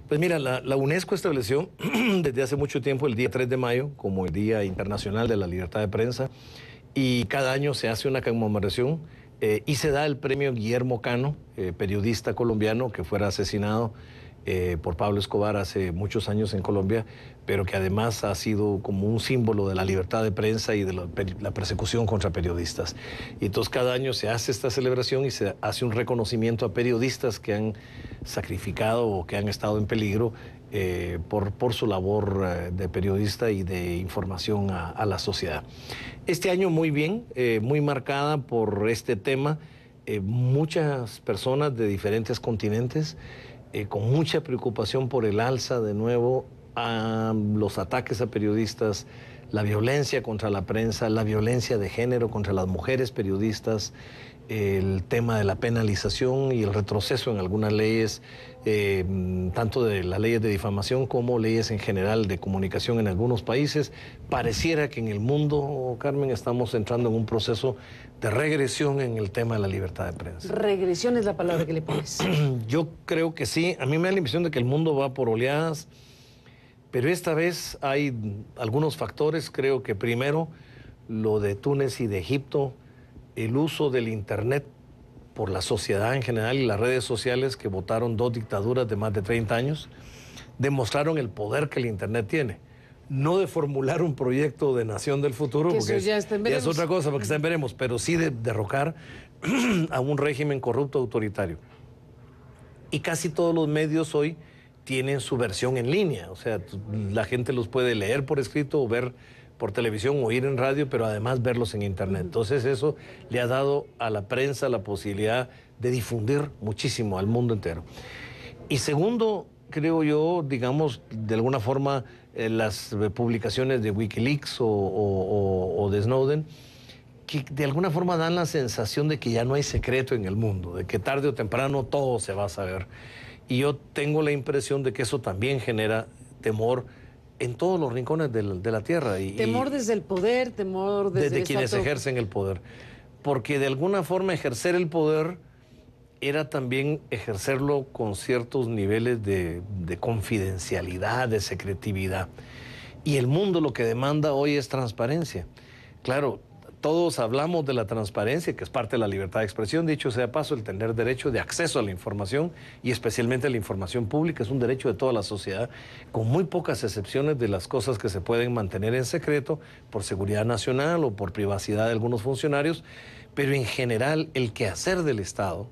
Pues mira, la UNESCO estableció desde hace mucho tiempo el día 3 de mayo como el Día Internacional de la Libertad de Prensa y cada año se hace una conmemoración y se da el premio Guillermo Cano, periodista colombiano que fuera asesinado por Pablo Escobar hace muchos años en Colombia, pero que además ha sido como un símbolo de la libertad de prensa y de la persecución contra periodistas. Y entonces cada año se hace esta celebración y se hace un reconocimiento a periodistas que han sacrificado o que han estado en peligro por su labor de periodista y de información a la sociedad. Este año muy bien, muy marcada por este tema, muchas personas de diferentes continentes, con mucha preocupación por el alza de nuevo a los ataques a periodistas, la violencia contra la prensa, la violencia de género contra las mujeres periodistas, el tema de la penalización y el retroceso en algunas leyes, tanto de las leyes de difamación como leyes en general de comunicación en algunos países. Pareciera que en el mundo, Carmen, estamos entrando en un proceso de regresión en el tema de la libertad de prensa. Regresión es la palabra que le pones. Yo creo que sí. A mí me da la impresión de que el mundo va por oleadas, pero esta vez hay algunos factores. Creo que primero lo de Túnez y de Egipto, el uso del Internet por la sociedad en general y las redes sociales que votaron dos dictaduras de más de 30 años, demostraron el poder que el Internet tiene. No de formular un proyecto de nación del futuro, que porque ya es otra cosa, porque está en veremos, pero sí de derrocar a un régimen corrupto autoritario. Y casi todos los medios hoy tienen su versión en línea, o sea, la gente los puede leer por escrito o ver por televisión, oír en radio, pero además verlos en Internet. Entonces eso le ha dado a la prensa la posibilidad de difundir muchísimo al mundo entero. Y segundo, creo yo, digamos, de alguna forma, las publicaciones de Wikileaks o de Snowden, que de alguna forma dan la sensación de que ya no hay secreto en el mundo, de que tarde o temprano todo se va a saber. Y yo tengo la impresión de que eso también genera temor en todos los rincones de la tierra. Temor desde el poder, temor desde quienes ejercen el poder. Porque de alguna forma ejercer el poder era también ejercerlo con ciertos niveles de confidencialidad, de secretividad. Y el mundo lo que demanda hoy es transparencia. Claro, todos hablamos de la transparencia, que es parte de la libertad de expresión. Dicho sea paso, el tener derecho de acceso a la información, y especialmente a la información pública, es un derecho de toda la sociedad, con muy pocas excepciones de las cosas que se pueden mantener en secreto por seguridad nacional o por privacidad de algunos funcionarios. Pero en general, el quehacer del Estado,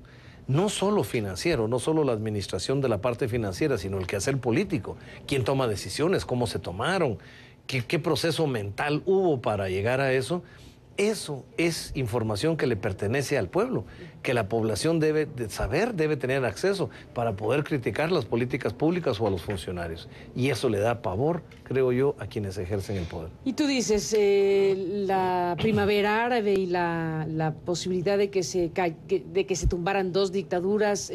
no solo financiero, no solo la administración de la parte financiera, sino el quehacer político, quién toma decisiones, cómo se tomaron, qué proceso mental hubo para llegar a eso. Eso es información que le pertenece al pueblo, que la población debe de saber, debe tener acceso para poder criticar las políticas públicas o a los funcionarios. Y eso le da pavor, creo yo, a quienes ejercen el poder. Y tú dices, la primavera árabe y la posibilidad de que se tumbaran dos dictaduras,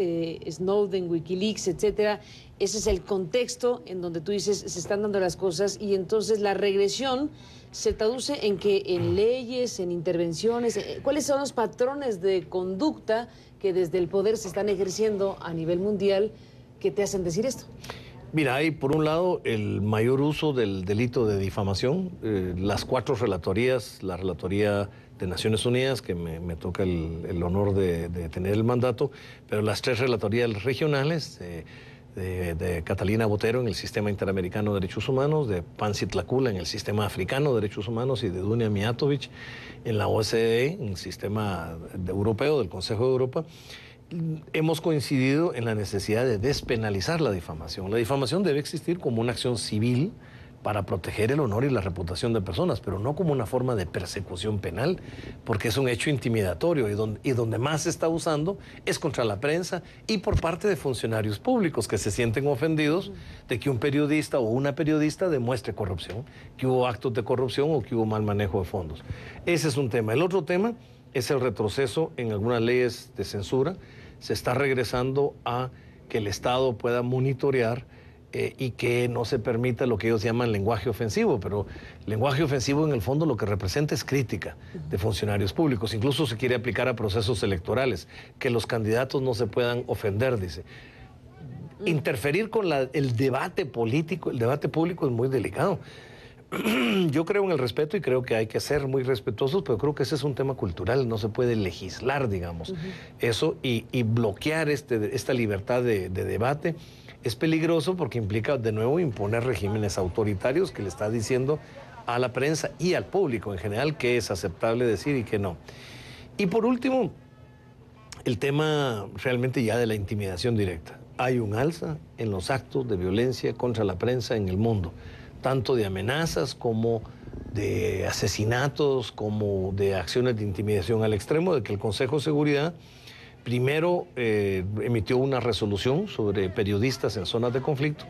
Snowden, Wikileaks, etcétera. Ese es el contexto en donde tú dices, se están dando las cosas, y entonces la regresión se traduce en que en leyes, en intervenciones, ¿cuáles son los patrones de conducta que desde el poder se están ejerciendo a nivel mundial que te hacen decir esto? Mira, hay por un lado el mayor uso del delito de difamación, las 4 relatorías, la relatoría de Naciones Unidas, que me toca el honor de tener el mandato, pero las 3 relatorías regionales, de Catalina Botero en el Sistema Interamericano de Derechos Humanos, de Pansi Tlacula en el Sistema Africano de Derechos Humanos y de Dunia Mijatovic en la OCDE, en el Sistema Europeo del Consejo de Europa. Hemos coincidido en la necesidad de despenalizar la difamación. La difamación debe existir como una acción civil para proteger el honor y la reputación de personas, pero no como una forma de persecución penal, porque es un hecho intimidatorio y donde más se está usando es contra la prensa y por parte de funcionarios públicos que se sienten ofendidos de que un periodista o una periodista demuestre corrupción, que hubo actos de corrupción o que hubo mal manejo de fondos. Ese es un tema. El otro tema es el retroceso en algunas leyes de censura. Se está regresando a que el Estado pueda monitorear y que no se permita lo que ellos llaman lenguaje ofensivo, pero lenguaje ofensivo en el fondo lo que representa es crítica de funcionarios públicos. Incluso se quiere aplicar a procesos electorales, que los candidatos no se puedan ofender, dice. interferir con el debate político, el debate público es muy delicado. Yo creo en el respeto y creo que hay que ser muy respetuosos, pero creo que ese es un tema cultural, no se puede legislar, digamos, eso y bloquear esta libertad de debate. Es peligroso porque implica de nuevo imponer regímenes autoritarios que le está diciendo a la prensa y al público en general qué es aceptable decir y qué no. Y por último, el tema realmente ya de la intimidación directa. Hay un alza en los actos de violencia contra la prensa en el mundo, tanto de amenazas como de asesinatos, como de acciones de intimidación al extremo de que el Consejo de Seguridad primero emitió una resolución sobre periodistas en zonas de conflicto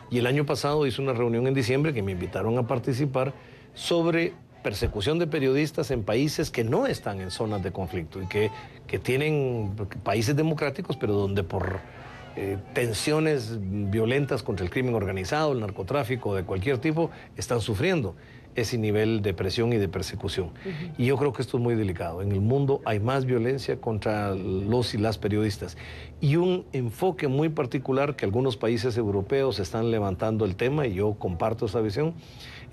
y el año pasado hizo una reunión en diciembre que me invitaron a participar sobre persecución de periodistas en países que no están en zonas de conflicto y que tienen países democráticos, pero donde por tensiones violentas contra el crimen organizado, el narcotráfico de cualquier tipo, están sufriendo ese nivel de presión y de persecución. Y yo creo que esto es muy delicado. En el mundo hay más violencia contra los y las periodistas. Y un enfoque muy particular que algunos países europeos están levantando el tema, y yo comparto esa visión,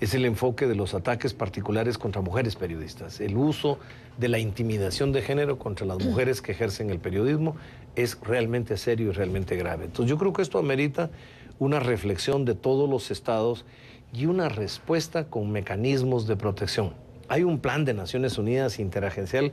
es el enfoque de los ataques particulares contra mujeres periodistas. El uso de la intimidación de género contra las mujeres que ejercen el periodismo es realmente serio y realmente grave. Entonces yo creo que esto amerita una reflexión de todos los estados y una respuesta con mecanismos de protección. Hay un plan de Naciones Unidas interagencial,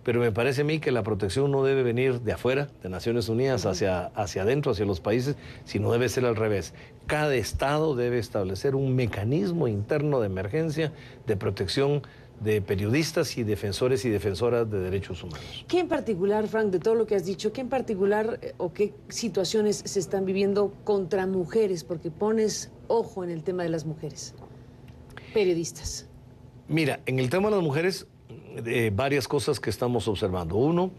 pero me parece a mí que la protección no debe venir de afuera, de Naciones Unidas, hacia adentro, hacia los países, sino debe ser al revés. Cada estado debe establecer un mecanismo interno de emergencia, de protección de periodistas y defensores y defensoras de derechos humanos. ¿Qué en particular, Frank, de todo lo que has dicho, qué en particular o qué situaciones se están viviendo contra mujeres? Porque pones ojo en el tema de las mujeres periodistas. Mira, en el tema de las mujeres, varias cosas que estamos observando. Uno,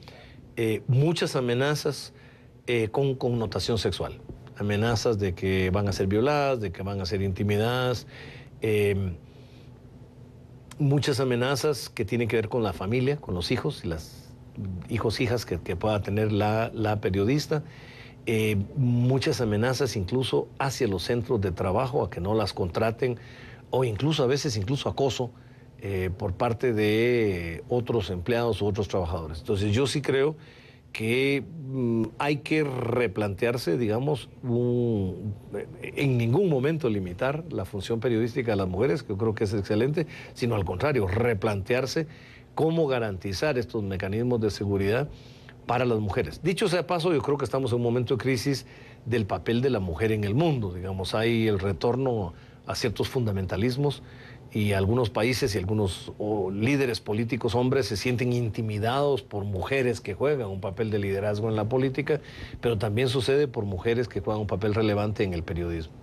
muchas amenazas con connotación sexual. Amenazas de que van a ser violadas, de que van a ser intimidadas. Muchas amenazas que tienen que ver con la familia, con los hijos y las hijas que pueda tener la periodista. Muchas amenazas incluso hacia los centros de trabajo, a que no las contraten, o incluso a veces incluso acoso por parte de otros empleados u otros trabajadores. Entonces yo sí creo que hay que replantearse, digamos, en ningún momento limitar la función periodística de las mujeres, que yo creo que es excelente, sino al contrario, replantearse cómo garantizar estos mecanismos de seguridad para las mujeres. Dicho sea paso, yo creo que estamos en un momento de crisis del papel de la mujer en el mundo, digamos, hay el retorno a ciertos fundamentalismos y algunos países y algunos líderes políticos hombres se sienten intimidados por mujeres que juegan un papel de liderazgo en la política, pero también sucede por mujeres que juegan un papel relevante en el periodismo.